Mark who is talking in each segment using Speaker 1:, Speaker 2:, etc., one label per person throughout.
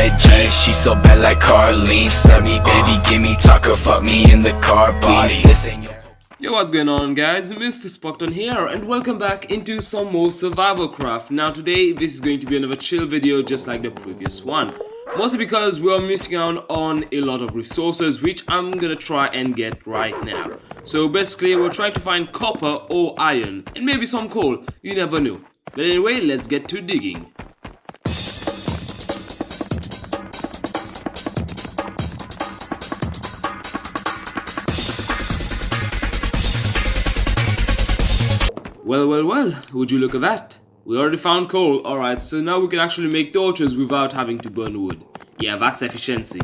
Speaker 1: red jeans. She so bad like Carlene. Snub me, baby, give me taco, fuck me in the car, please. This ain't your...
Speaker 2: Yo, what's going on, guys? Mr. Spockton here, and welcome back into some more survival craft. Now today, this is going to be another chill video just like the previous one. Mostly because we're missing out on a lot of resources, which I'm gonna try and get right now. So basically, we're trying to find copper or iron, and maybe some coal, you never know. But anyway, let's get to digging. Well, would you look at that? We already found coal, alright, so now we can actually make torches without having to burn wood. Yeah, that's efficiency.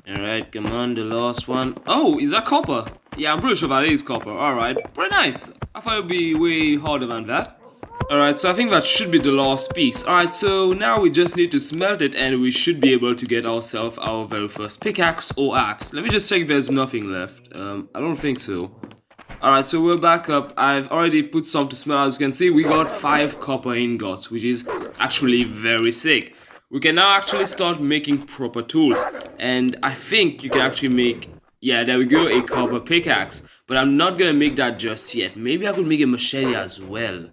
Speaker 2: Alright, come on, the last one. Oh, is that copper? Yeah, I'm pretty sure that is copper. Alright, pretty nice. I thought it would be way harder than that. Alright, so I think that should be the last piece. Alright, so now we just need to smelt it and we should be able to get ourselves our very first pickaxe or axe. Let me just check if there's nothing left. I don't think so. Alright, so we're back up. I've already put some to smelt. As you can see, we got 5 copper ingots, which is actually very sick. We can now actually start making proper tools. And I think you can actually make... yeah, there we go, a copper pickaxe. But I'm not gonna make that just yet. Maybe I could make a machete as well.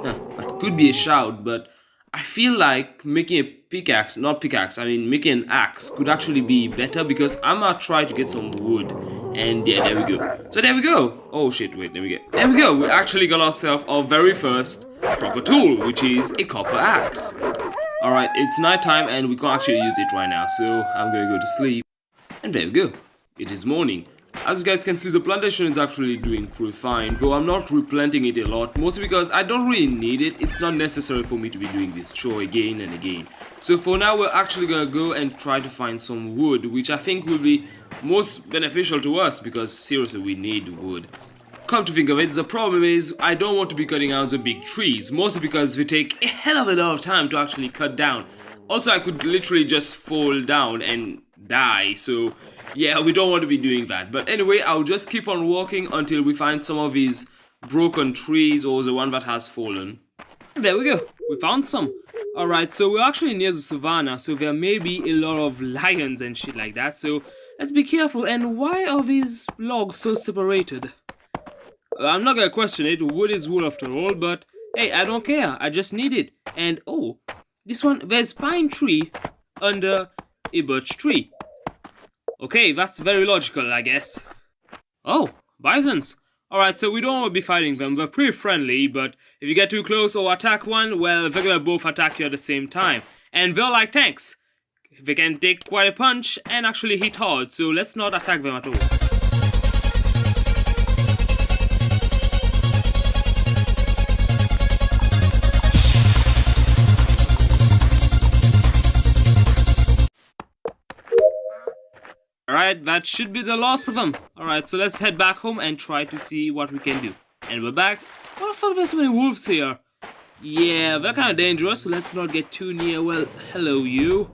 Speaker 2: That could be a shout, but I feel like making a pickaxe, making an axe could actually be better because I'm gonna try to get some wood. And yeah, there we go. So there we go. Oh shit, wait, there we go. There we go, we actually got ourselves our very first proper tool, which is a copper axe. Alright, it's nighttime and we can't actually use it right now, so I'm gonna go to sleep. And there we go. It is morning. As you guys can see, the plantation is actually doing pretty fine, though I'm not replanting it a lot, mostly because I don't really need it. It's not necessary for me to be doing this chore again and again. So for now, we're actually gonna go and try to find some wood, which I think will be most beneficial to us because seriously, we need wood. Come to think of it, the problem is I don't want to be cutting out the big trees, mostly because they take a hell of a lot of time to actually cut down. Also, I could literally just fall down and die, so yeah, we don't want to be doing that. But anyway, I'll just keep on walking until we find some of these broken trees or the one that has fallen. And there we go, we found some. Alright, so we're actually near the savannah, so there may be a lot of lions and shit like that, so let's be careful. And why are these logs so separated? I'm not gonna question it, wood is wood after all, but hey, I don't care, I just need it. And oh, this one, there's pine tree under a birch tree. Okay, that's very logical, I guess. Oh, bisons. Alright, so we don't want to be fighting them. They're pretty friendly, but if you get too close or attack one, well, they're gonna both attack you at the same time. And they're like tanks. They can take quite a punch and actually hit hard, so let's not attack them at all. Alright, that should be the last of them. Alright, so let's head back home and try to see what we can do. And we're back. What the fuck, there's so many wolves here? Yeah, they're kind of dangerous, so let's not get too near. Well, hello, you.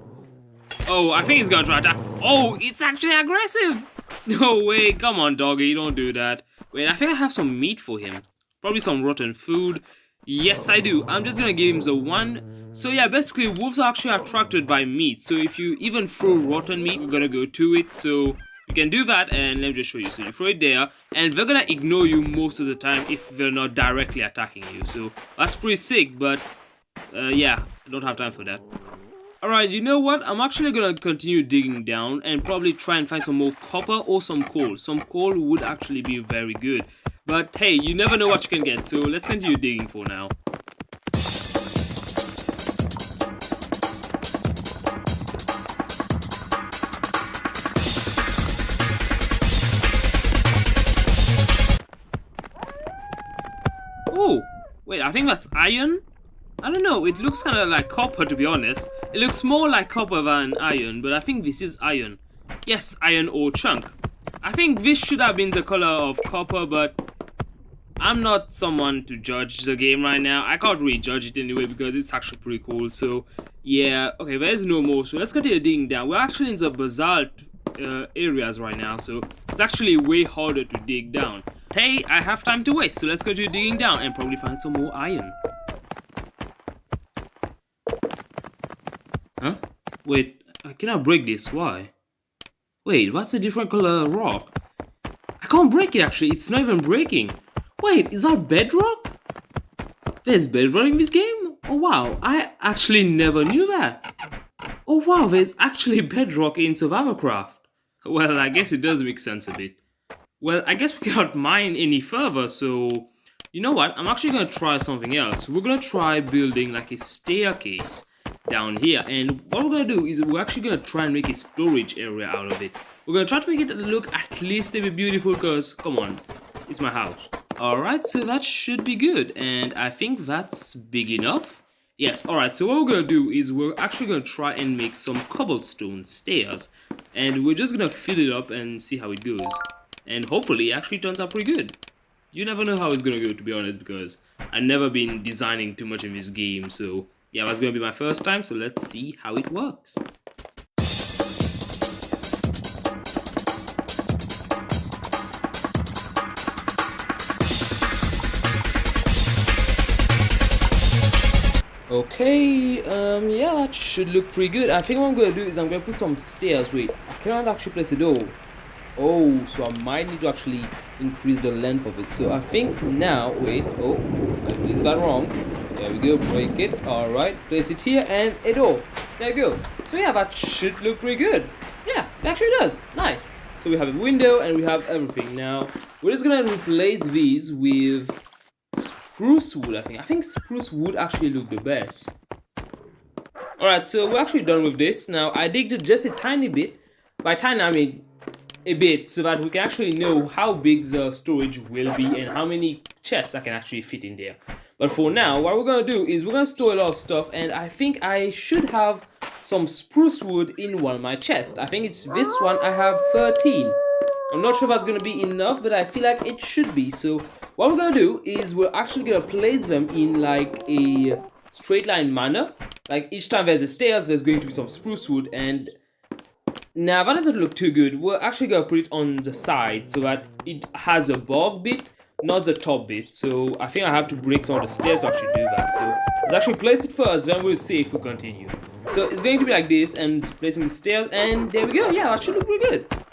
Speaker 2: Oh, I think he's gonna try to attack. Oh, it's actually aggressive. No way, come on, doggy, don't do that. Wait, I think I have some meat for him. Probably some rotten food. Yes, I do. I'm just gonna give him the one. So yeah, basically wolves are actually attracted by meat. So if you even throw rotten meat, we're gonna go to it. So you can do that, and let me just show you. So you throw it there, and they're gonna ignore you most of the time if they're not directly attacking you. So that's pretty sick, but yeah, I don't have time for that. Alright, you know what? I'm actually gonna continue digging down and probably try and find some more copper or some coal. Some coal would actually be very good. But hey, you never know what you can get, so let's continue digging for now. Oh, wait, I think that's iron? I don't know, it looks kind of like copper, to be honest. It looks more like copper than iron, but I think this is iron. Yes, iron ore chunk. I think this should have been the color of copper, but I'm not someone to judge the game right now. I can't really judge it anyway because it's actually pretty cool. So yeah, okay, there's no more. So let's continue digging down. We're actually in the basalt areas right now, so it's actually way harder to dig down. Hey, I have time to waste, so let's continue digging down and probably find some more iron. Huh? Wait, I cannot break this. Why? Wait, what's a different color rock? I can't break it actually. It's not even breaking. Wait, is that bedrock? There's bedrock in this game? Oh wow, I actually never knew that. Oh wow, there's actually bedrock in Survivalcraft. Well, I guess it does make sense a bit. Well, I guess we cannot mine any further, so you know what? I'm actually gonna try something else. We're gonna try building like a staircase down here, and what we're gonna do is we're actually gonna try and make a storage area out of it. We're gonna try to make it look at least a bit beautiful, because come on, it's my house. Alright, so that should be good, and I think that's big enough. Yes, alright, so what we're gonna do is we're actually gonna try and make some cobblestone stairs, and we're just gonna fill it up and see how it goes. And hopefully it actually turns out pretty good. You never know how it's gonna go, to be honest, because I've never been designing too much in this game, so yeah, that's gonna be my first time, so let's see how it works. Okay, yeah, that should look pretty good. I think what I'm gonna do is I'm gonna put some stairs. Wait, I cannot actually place the door. Oh, so I might need to actually increase the length of it. So I think now, wait, oh, I placed that wrong. There we go, break it. Alright, place it here and a door. There we go. So yeah, that should look pretty good. Yeah, it actually does. Nice. So we have a window and we have everything. Now, we're just gonna replace these with spruce wood, I think spruce wood actually look the best. Alright, so we're actually done with this. Now, I digged it just a tiny bit. By tiny, I mean a bit, so that we can actually know how big the storage will be and how many chests I can actually fit in there. But for now, what we're gonna do is we're gonna store a lot of stuff, and I think I should have some spruce wood in one of my chests. I think it's this one. I have 13. I'm not sure if that's gonna be enough, but I feel like it should be. So what we're gonna do is we're actually gonna place them in like a straight line manner. Like each time there's a stairs, there's going to be some spruce wood, and now that doesn't look too good. We're actually gonna put it on the side so that it has a bottom bit, not the top bit. So I think I have to break some of the stairs to actually do that. So let's actually place it first, then we'll see if we continue. So it's going to be like this, and placing the stairs, and there we go. Yeah, that should look pretty good.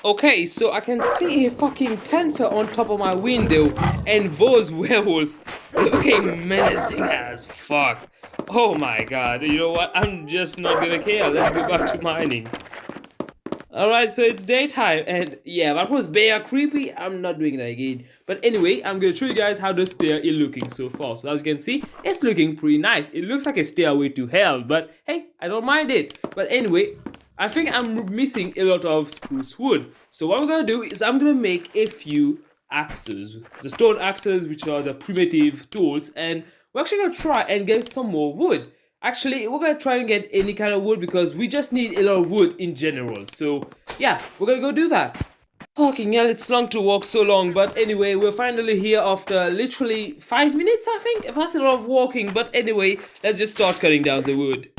Speaker 2: Okay, so I can see a fucking panther on top of my window, and those werewolves looking menacing as fuck. Oh my god, you know what? I'm just not gonna care. Let's go back to mining. Alright, so it's daytime, and yeah, that was bare creepy. I'm not doing that again. But anyway, I'm gonna show you guys how the stair is looking so far. So as you can see, it's looking pretty nice. It looks like a stairway to hell, but hey, I don't mind it. But anyway, I think I'm missing a lot of spruce wood. So what we're gonna do is I'm gonna make a few axes. The stone axes, which are the primitive tools, and we're actually gonna try and get some more wood. Actually, we're gonna try and get any kind of wood because we just need a lot of wood in general. So yeah, we're gonna go do that. Fucking hell, it's long to walk so long, but anyway, we're finally here after literally 5 minutes, I think. That's a lot of walking, but anyway, let's just start cutting down the wood.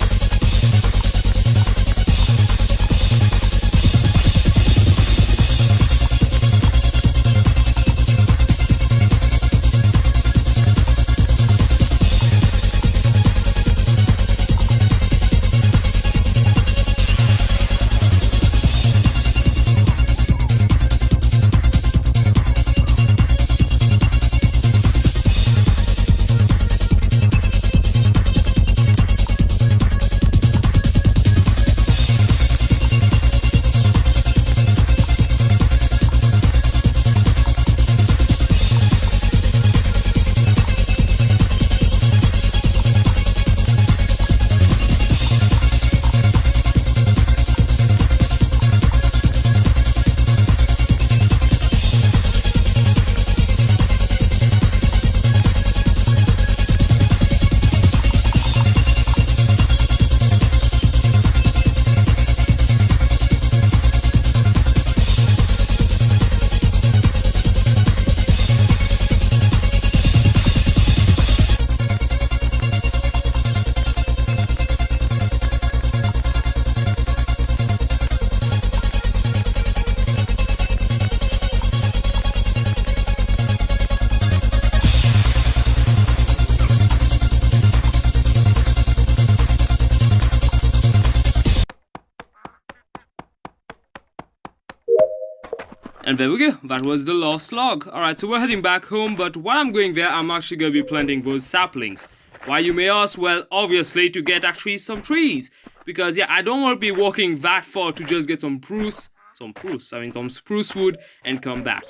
Speaker 2: And there we go, that was the last log. Alright, so we're heading back home, but while I'm going there, I'm actually going to be planting those saplings. Why, you may ask? Well, obviously to get actually some trees. Because yeah, I don't want to be walking that far to just get some spruce wood and come back.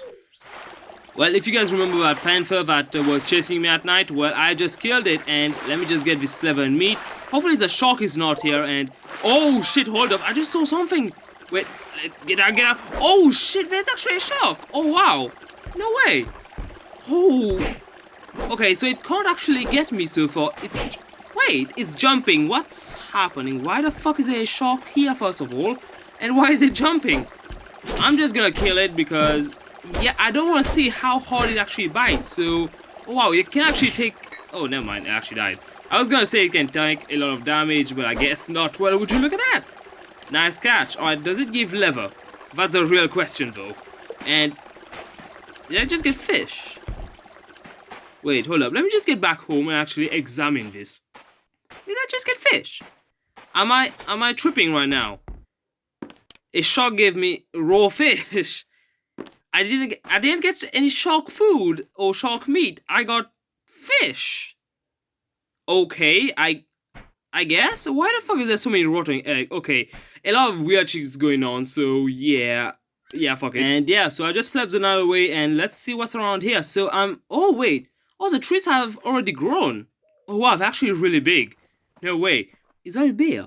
Speaker 2: Well, if you guys remember that panther that was chasing me at night, well, I just killed it, and let me just get this leather and meat. Hopefully the shark is not here, and oh shit, hold up, I just saw something. Wait, get out. Oh shit, there's actually a shark. Oh wow, no way. Oh, okay, so it can't actually get me so far. It's jumping. What's happening? Why the fuck is there a shark here, first of all? And why is it jumping? I'm just gonna kill it because, yeah, I don't want to see how hard it actually bites. So, oh, wow, it can actually take... Oh, never mind, it actually died. I was gonna say it can take a lot of damage, but I guess not. Well, would you look at that? Nice catch. Alright, does it give leather? That's a real question, though. And did I just get fish? Wait, hold up. Let me just get back home and actually examine this. Did I just get fish? Am I tripping right now? A shark gave me raw fish. I didn't get any shark food or shark meat. I got fish. Okay, I guess. Why the fuck is there so many rotten eggs? Okay, a lot of weird shit is going on. So yeah, fuck it. And yeah, so I just slept another way, and let's see what's around here. So oh wait, the trees have already grown. Oh wow, they're actually really big. No way. Is that a bear?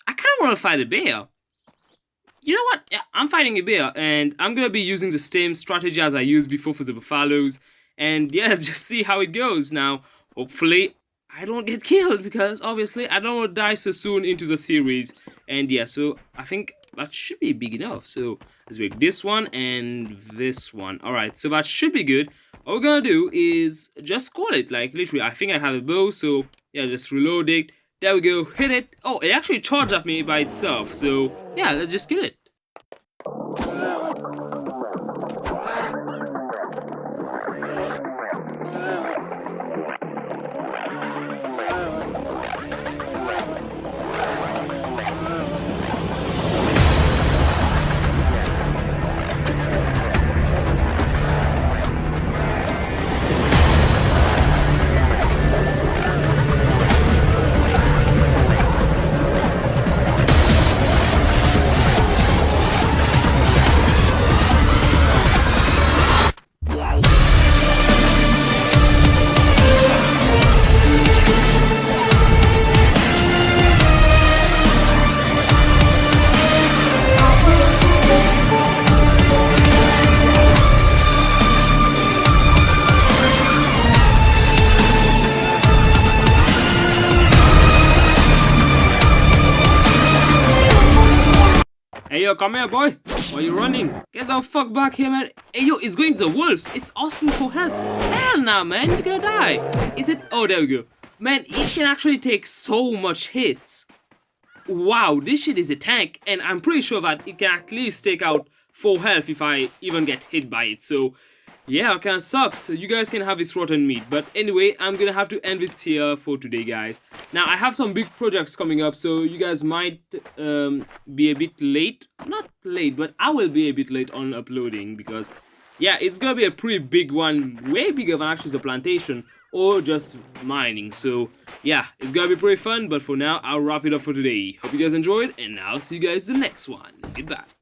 Speaker 2: I kind of want to fight a bear. You know what? Yeah, I'm fighting a bear, and I'm gonna be using the same strategy as I used before for the buffaloes. And yeah, let's just see how it goes. Now, hopefully, I don't get killed, because obviously I don't want to die so soon into the series. And yeah, so I think that should be big enough. So let's make this one and this one. Alright, so that should be good. What we're gonna do is just call it, like literally. I think I have a bow, so yeah, just reload it. There we go, hit it. Oh, it actually charged at me by itself. So yeah, let's just kill it. Hey yo, come here, boy. Why are you running? Get the fuck back here, man. Hey yo, it's going to the wolves. It's asking for help. Hell nah, man. You're gonna die. Is it? Oh, there we go. Man, it can actually take so much hits. Wow, this shit is a tank. And I'm pretty sure that it can at least take out 4 health if I even get hit by it. So, yeah, it kinda sucks. So you guys can have this rotten meat. But anyway, I'm gonna have to end this here for today, guys. Now, I have some big projects coming up, so you guys might be a bit late. Not late, but I will be a bit late on uploading, because, yeah, it's gonna be a pretty big one. Way bigger than actually the plantation or just mining. So, yeah, it's gonna be pretty fun. But for now, I'll wrap it up for today. Hope you guys enjoyed, and I'll see you guys in the next one. Goodbye.